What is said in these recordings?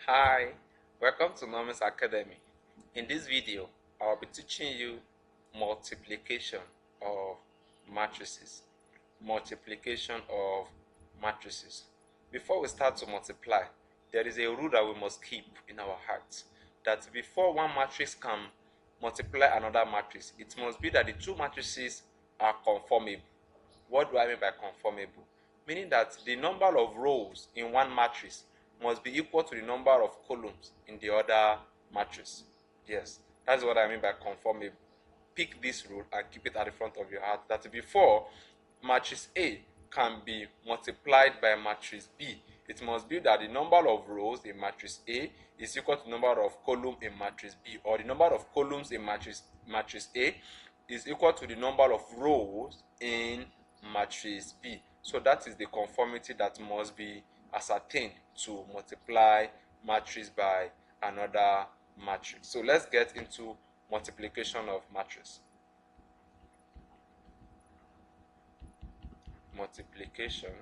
Hi, welcome to Normis Academy. In this video, I'll be teaching you multiplication of matrices. Multiplication of matrices. Before we start to multiply, there is a rule that we must keep in our hearts. That before one matrix can multiply another matrix, it must be that the two matrices are conformable. What do I mean by conformable? Meaning that the number of rows in one matrix must be equal to the number of columns in the other matrix. Yes, that's what I mean by conformable. Pick this rule and keep it at the front of your heart, that before matrix A can be multiplied by matrix B, it must be that the number of rows in matrix A is equal to the number of columns in matrix B, or the number of columns in matrix A is equal to the number of rows in matrix B. So that is the conformity that must be ascertained to multiply matrix by another matrix. So let's get into multiplication of matrix. Multiplication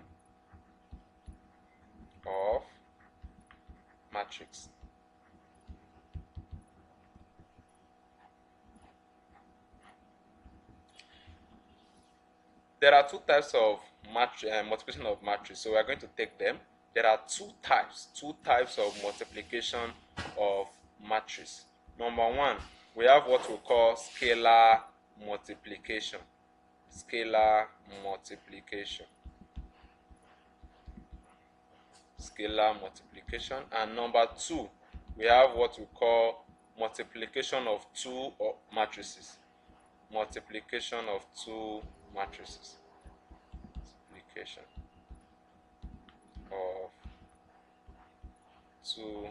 of matrix. There are two types of multiplication of matrix, so we are going to take them. There are two types of multiplication of matrix. Number one, we have what we call scalar multiplication. Scalar multiplication. Scalar multiplication. And number two, we have what we call multiplication of two matrices. Multiplication of two matrices. Multiplication of two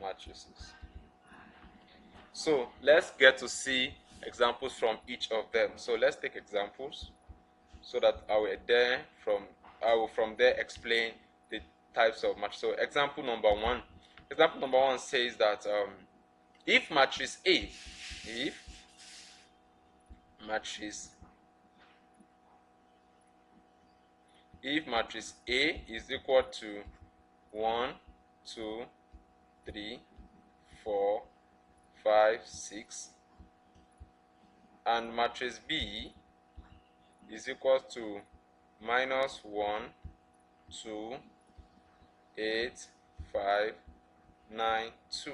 matrices. So let's get to see examples from each of them. So let's take examples so that I will from there explain the types of matrices. So example number one says that if matrix A, if matrix A is equal to 1, 2, 3, 4, 5, 6, and matrix B is equal to minus 1, 2, 8, 5, 9, 2,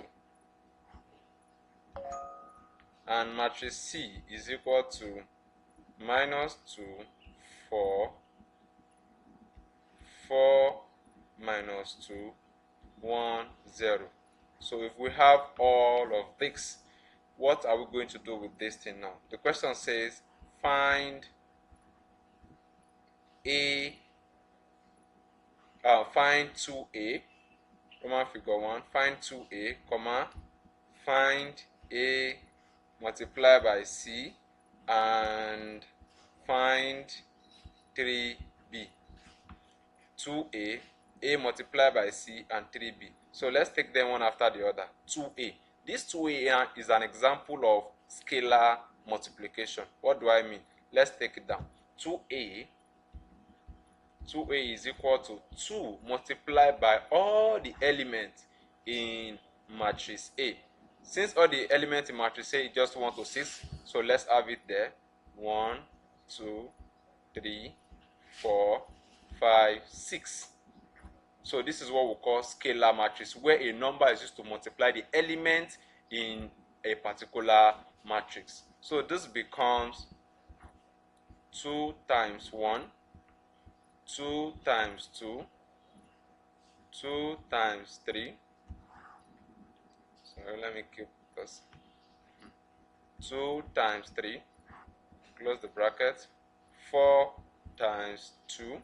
and matrix C is equal to minus 2, 4, 4 minus 2, 1, 0. So if we have all of this, what are we going to do with this thing now? The question says find find 2a, Roman figure 1, find 2a, comma, find a multiplied by c, and find 3b. 2a, a multiplied by c, and 3b. So let's take them one after the other. 2a. This 2a is an example of scalar multiplication. What do I mean? Let's take it down. 2a is equal to 2 multiplied by all the elements in matrix A. Since all the elements in matrix A is just 1 to 6, so let's have it there. 1, 2, 3, 4, 5, 6. So this is what we call scalar matrix, where a number is used to multiply the element in a particular matrix. So this becomes 2 times 1, 2 times 2, 2 times 3. So let me keep this. 2 times 3, close the bracket, 4 times 2.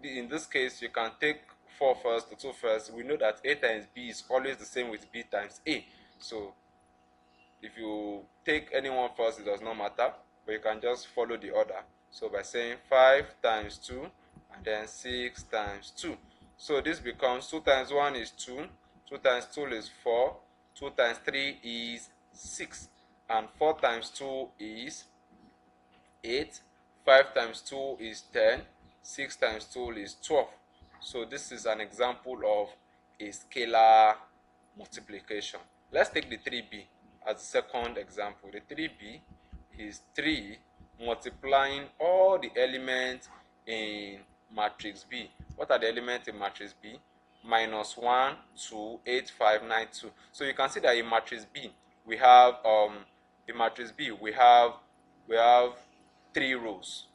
In this case, you can take 4 first, the 2 first. We know that A times B is always the same with B times A. So if you take anyone first, it does not matter, but you can just follow the order. So by saying 5 times 2, and then 6 times 2. So this becomes 2 times 1 is 2, 2 times 2 is 4, 2 times 3 is 6, and 4 times 2 is 8, 5 times 2 is 10, 6 times 2 is 12. So this is an example of a scalar multiplication. Let's take the 3b as the second example. The 3b is 3 multiplying all the elements in matrix B. What are the elements in matrix B? Minus 1, 2, 8, 5, 9, 2. So you can see that in matrix B we have we have 3 rows.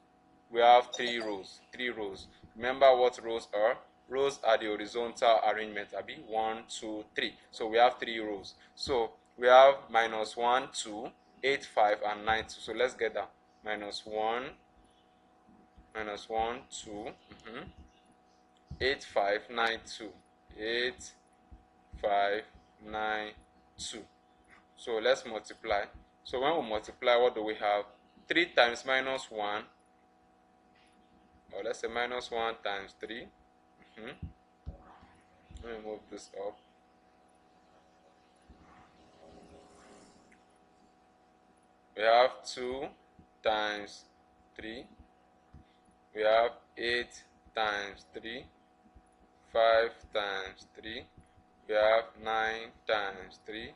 We have 3 rows. 3 rows. Remember what rows are? Rows are the horizontal arrangement. Abi 1, 2, 3. So we have 3 rows. So we have minus 1, 2, 8, 5, and 9, 2. So let's get that. Minus 1, 2, 8, 5, 9, 2. 8, 5, 9, 2. So let's multiply. So when we multiply, what do we have? 3 times minus 1, or let's say minus 1 times 3. Let me move this up. We have 2 times 3. We have 8 times 3. 5 times 3. We have 9 times 3.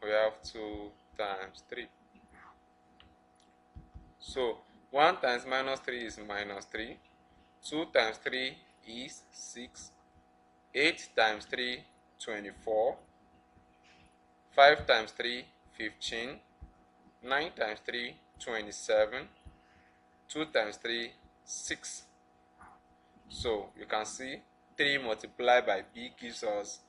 We have 2 times 3. So 1 times minus 3 is minus 3. 2 times 3 is 6. 8 times 3, 24. 5 times 3, 15. 9 times 3, 27. 2 times 3, 6. So you can see 3 multiplied by B gives us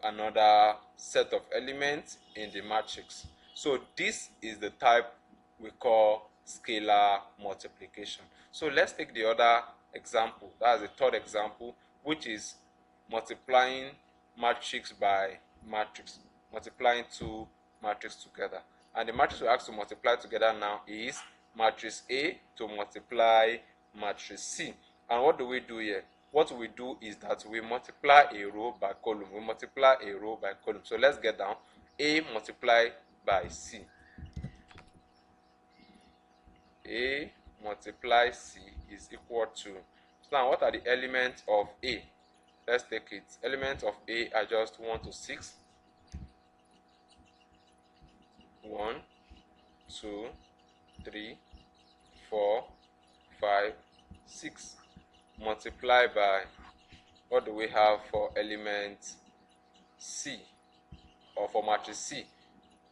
another set of elements in the matrix. So this is the type we call scalar multiplication. So let's take the other example. That's the third example, which is multiplying matrix by matrix, multiplying two matrices together. And the matrix we ask to multiply together now is matrix A to multiply matrix C. And what do we do here? What we do is that we multiply a row by column. We multiply a row by column. So let's get down. A multiplied by C. A multiply C is equal to. So now what are the elements of A? Let's take it. Elements of A are just 1 to 6. 1, 2, 3, 4, 5, 6. Multiply by, what do we have for element C, or for matrix C?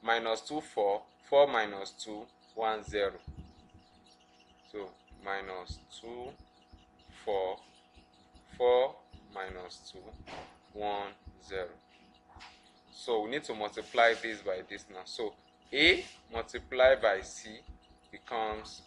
Minus 2, 4. 4 minus 2, 1, 0. So minus 2, 4. 4 minus 2, 1, 0. So we need to multiply this by this now. So A multiplied by C becomes